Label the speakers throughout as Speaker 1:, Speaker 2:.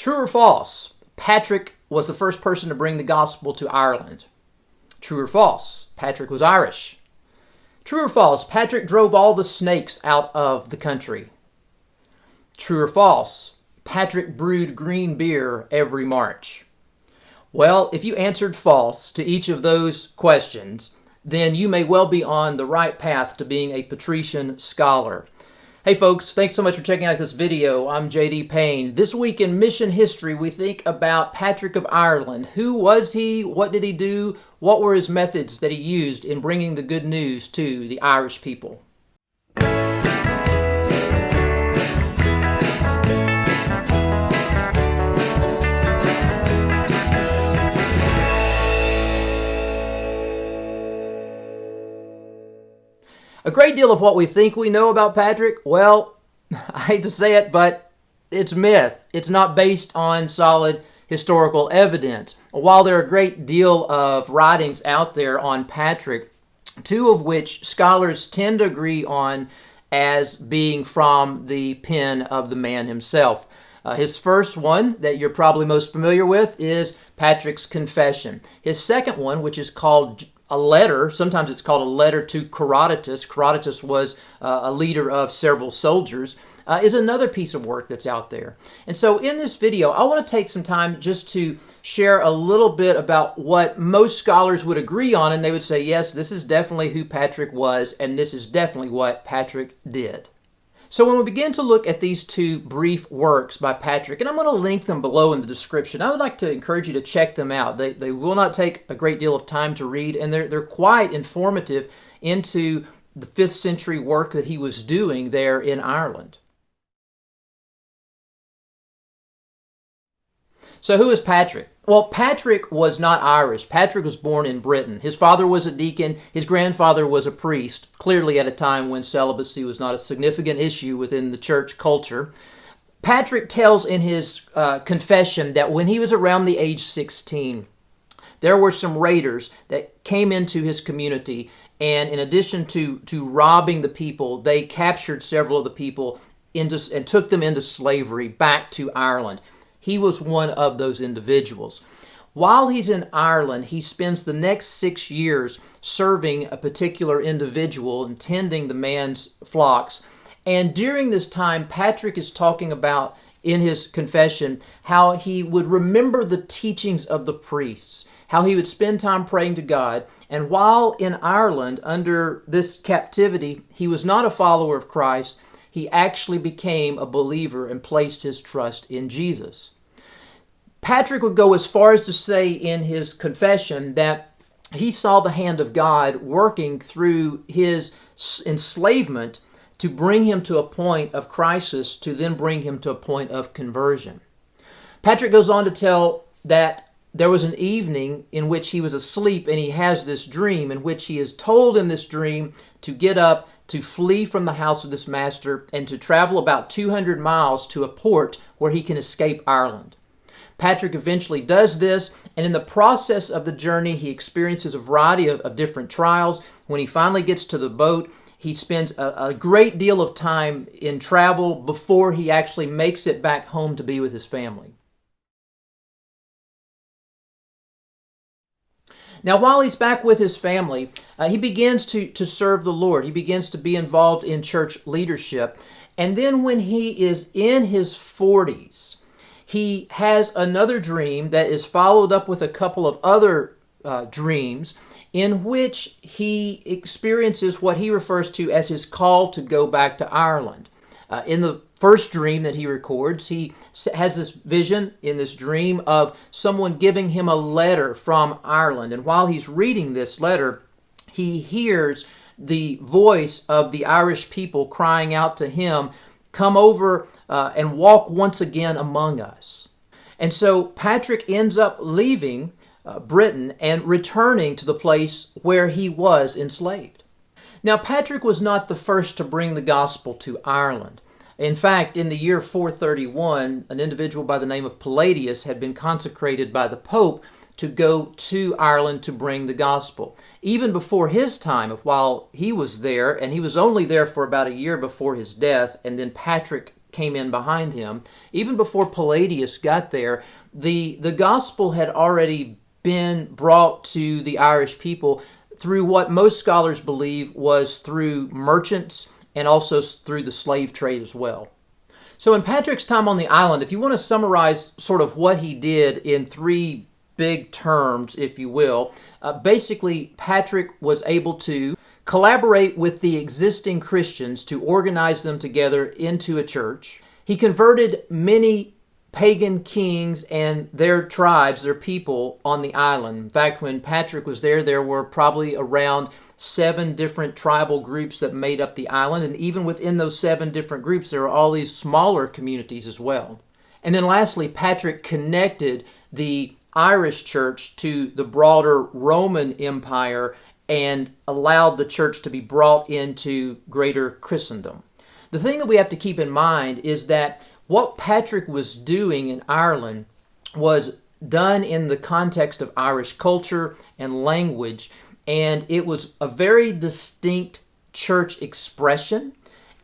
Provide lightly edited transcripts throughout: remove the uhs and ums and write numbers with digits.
Speaker 1: True or false? Patrick was the first person to bring the gospel to Ireland. True or false? Patrick was Irish. True or false? Patrick drove all the snakes out of the country. True or false? Patrick brewed green beer every March. Well, if you answered false to each of those questions, then you may well be on the right path to being a patrician scholar. Hey folks, thanks so much for checking out this video. I'm J.D. Payne. This week in mission history, we think about Patrick of Ireland. Who was he? What did he do? What were his methods that he used in bringing the good news to the Irish people? A great deal of what we think we know about Patrick, well, I hate to say it, but it's myth. It's not based on solid historical evidence. While there are a great deal of writings out there on Patrick, two of which scholars tend to agree on as being from the pen of the man himself. His first one that you're probably most familiar with is Patrick's Confession. His second one, which is called a letter, sometimes it's called a letter to Coroticus. Coroticus was a leader of several soldiers, is another piece of work that's out there. And so in this video, I want to take some time just to share a little bit about what most scholars would agree on, and they would say, yes, this is definitely who Patrick was, and this is definitely what Patrick did. So when we begin to look at these two brief works by Patrick, and I'm going to link them below in the description, I would like to encourage you to check them out. They will not take a great deal of time to read, and they're quite informative into the 5th century work that he was doing there in Ireland. So who is Patrick? Well, Patrick was not Irish. Patrick was born in Britain. His father was a deacon. His grandfather was a priest, clearly at a time when celibacy was not a significant issue within the church culture. Patrick tells in his confession that when he was around the age 16, there were some raiders that came into his community, and in addition to robbing the people, they captured several of the people and took them into slavery back to Ireland. He was one of those individuals. While he's in Ireland, he spends the next 6 years serving a particular individual and tending the man's flocks. And during this time, Patrick is talking about, in his confession, how he would remember the teachings of the priests, how he would spend time praying to God. And while in Ireland, under this captivity, he was not a follower of Christ. He actually became a believer and placed his trust in Jesus. Patrick would go as far as to say in his confession that he saw the hand of God working through his enslavement to bring him to a point of crisis, to then bring him to a point of conversion. Patrick goes on to tell that there was an evening in which he was asleep and he has this dream in which he is told in this dream to get up, to flee from the house of this master, and to travel about 200 miles to a port where he can escape Ireland. Patrick eventually does this, and in the process of the journey, he experiences a variety of different trials. When he finally gets to the boat, he spends a great deal of time in travel before he actually makes it back home to be with his family. Now, while he's back with his family, he begins to serve the Lord. He begins to be involved in church leadership. And then when he is in his 40s, he has another dream that is followed up with a couple of other dreams in which he experiences what he refers to as his call to go back to Ireland. In the first dream that he records, he has this vision in this dream of someone giving him a letter from Ireland. And while he's reading this letter, he hears the voice of the Irish people crying out to him, "Come over and walk once again among us." And so Patrick ends up leaving Britain and returning to the place where he was enslaved. Now, Patrick was not the first to bring the gospel to Ireland. In fact, in the year 431, an individual by the name of Palladius had been consecrated by the Pope to go to Ireland to bring the gospel. Even before his time, while he was there, and he was only there for about a year before his death, and then Patrick came in behind him. Even before Palladius got there, the gospel had already been brought to the Irish people through what most scholars believe was through merchants and also through the slave trade as well. So in Patrick's time on the island, if you want to summarize sort of what he did in three big terms, if you will, basically Patrick was able to collaborate with the existing Christians to organize them together into a church. He converted many pagan kings and their tribes, their people on the island. In fact, when Patrick was there were probably around 7 different tribal groups that made up the island. And even within those 7 different groups, there are all these smaller communities as well. And then lastly, Patrick connected the Irish church to the broader Roman Empire and allowed the church to be brought into greater Christendom. The thing that we have to keep in mind is that what Patrick was doing in Ireland was done in the context of Irish culture and language, and it was a very distinct church expression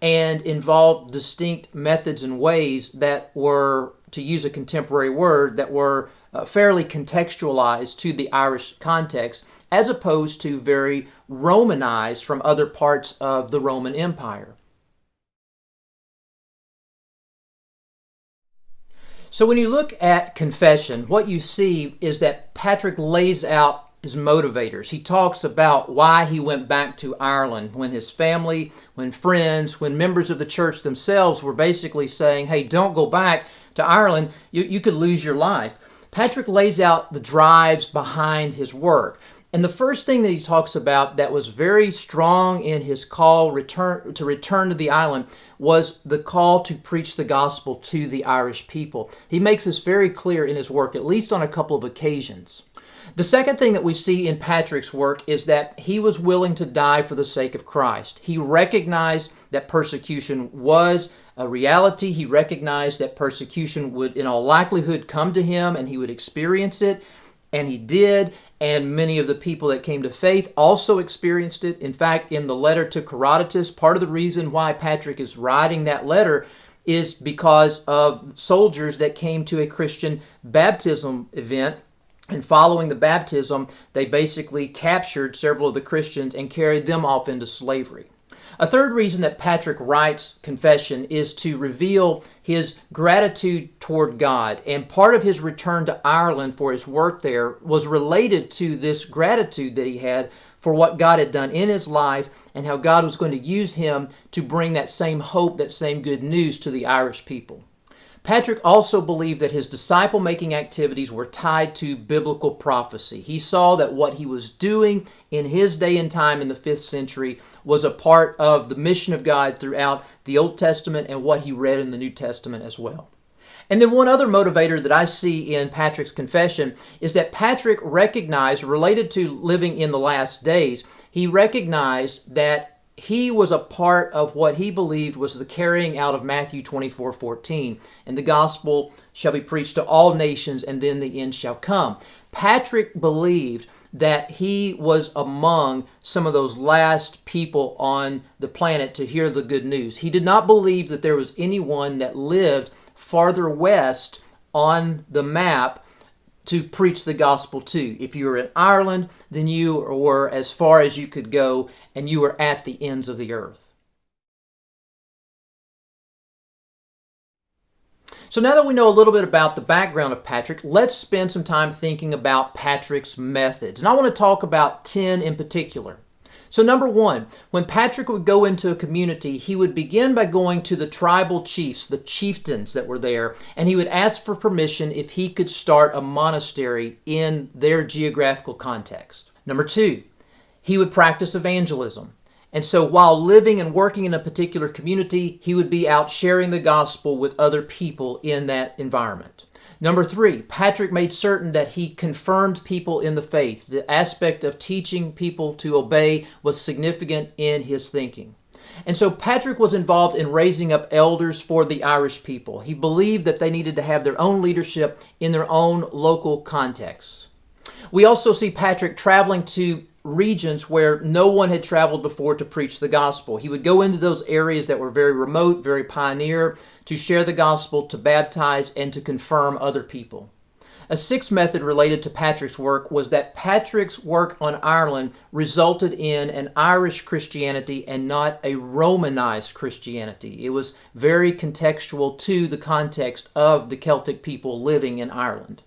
Speaker 1: and involved distinct methods and ways that were, to use a contemporary word, that were fairly contextualized to the Irish context, as opposed to very Romanized from other parts of the Roman Empire. So when you look at confession, what you see is that Patrick lays out his motivators. He talks about why he went back to Ireland when his family, when friends, when members of the church themselves were basically saying, hey, don't go back to Ireland, you could lose your life. Patrick lays out the drives behind his work. And the first thing that he talks about that was very strong in his call to return to the island was the call to preach the gospel to the Irish people. He makes this very clear in his work, at least on a couple of occasions. The second thing that we see in Patrick's work is that he was willing to die for the sake of Christ. He recognized that persecution was a reality. He recognized that persecution would, in all likelihood, come to him and he would experience it. And he did, and many of the people that came to faith also experienced it. In fact, in the letter to Coroticus, part of the reason why Patrick is writing that letter is because of soldiers that came to a Christian baptism event. And following the baptism, they basically captured several of the Christians and carried them off into slavery. A third reason that Patrick writes confession is to reveal his gratitude toward God. And part of his return to Ireland for his work there was related to this gratitude that he had for what God had done in his life and how God was going to use him to bring that same hope, that same good news to the Irish people. Patrick also believed that his disciple-making activities were tied to biblical prophecy. He saw that what he was doing in his day and time in the 5th century was a part of the mission of God throughout the Old Testament and what he read in the New Testament as well. And then one other motivator that I see in Patrick's confession is that Patrick recognized, related to living in the last days, he recognized that he was a part of what he believed was the carrying out of Matthew 24:14. And the gospel shall be preached to all nations, and then the end shall come. Patrick believed that he was among some of those last people on the planet to hear the good news. He did not believe that there was anyone that lived farther west on the map to preach the gospel to. If you were in Ireland, then you were as far as you could go, and you were at the ends of the earth. So now that we know a little bit about the background of Patrick, let's spend some time thinking about Patrick's methods. And I want to talk about 10 in particular. So number one, when Patrick would go into a community, he would begin by going to the tribal chiefs, the chieftains that were there, and he would ask for permission if he could start a monastery in their geographical context. Number two, he would practice evangelism. And so while living and working in a particular community, he would be out sharing the gospel with other people in that environment. Number three, Patrick made certain that he confirmed people in the faith. The aspect of teaching people to obey was significant in his thinking. And so Patrick was involved in raising up elders for the Irish people. He believed that they needed to have their own leadership in their own local context. We also see Patrick traveling to regions where no one had traveled before to preach the gospel. He would go into those areas that were very remote, very pioneer, to share the gospel, to baptize, and to confirm other people. A sixth method related to Patrick's work was that Patrick's work on Ireland resulted in an Irish Christianity and not a Romanized Christianity. It was very contextual to the context of the Celtic people living in Ireland.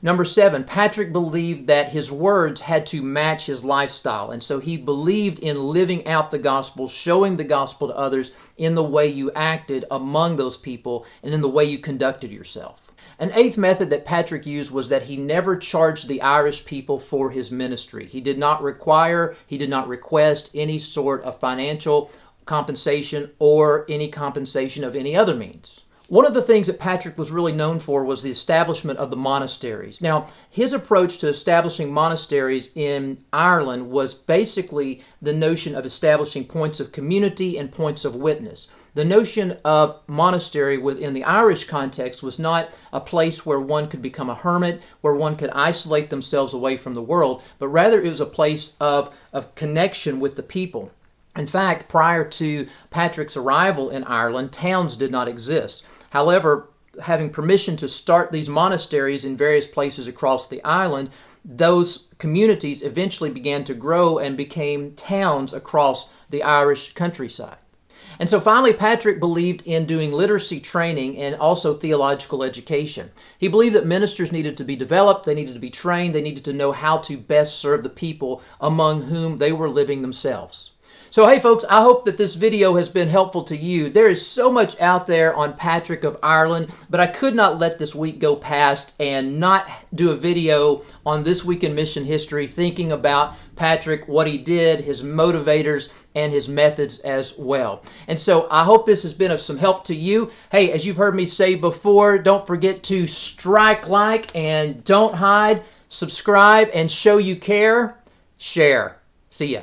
Speaker 1: Number 7, Patrick believed that his words had to match his lifestyle, and so he believed in living out the gospel, showing the gospel to others in the way you acted among those people and in the way you conducted yourself. An eighth method that Patrick used was that he never charged the Irish people for his ministry. He did not request any sort of financial compensation or any compensation of any other means. One of the things that Patrick was really known for was the establishment of the monasteries. Now, his approach to establishing monasteries in Ireland was basically the notion of establishing points of community and points of witness. The notion of monastery within the Irish context was not a place where one could become a hermit, where one could isolate themselves away from the world, but rather it was a place of connection with the people. In fact, prior to Patrick's arrival in Ireland, towns did not exist. However, having permission to start these monasteries in various places across the island, those communities eventually began to grow and became towns across the Irish countryside. And so finally, Patrick believed in doing literacy training and also theological education. He believed that ministers needed to be developed, they needed to be trained, they needed to know how to best serve the people among whom they were living themselves. So hey folks, I hope that this video has been helpful to you. There is so much out there on Patrick of Ireland, but I could not let this week go past and not do a video on This Week in Mission History, thinking about Patrick, what he did, his motivators, and his methods as well. And so I hope this has been of some help to you. Hey, as you've heard me say before, don't forget to strike like and don't hide, subscribe and show you care, share. See ya.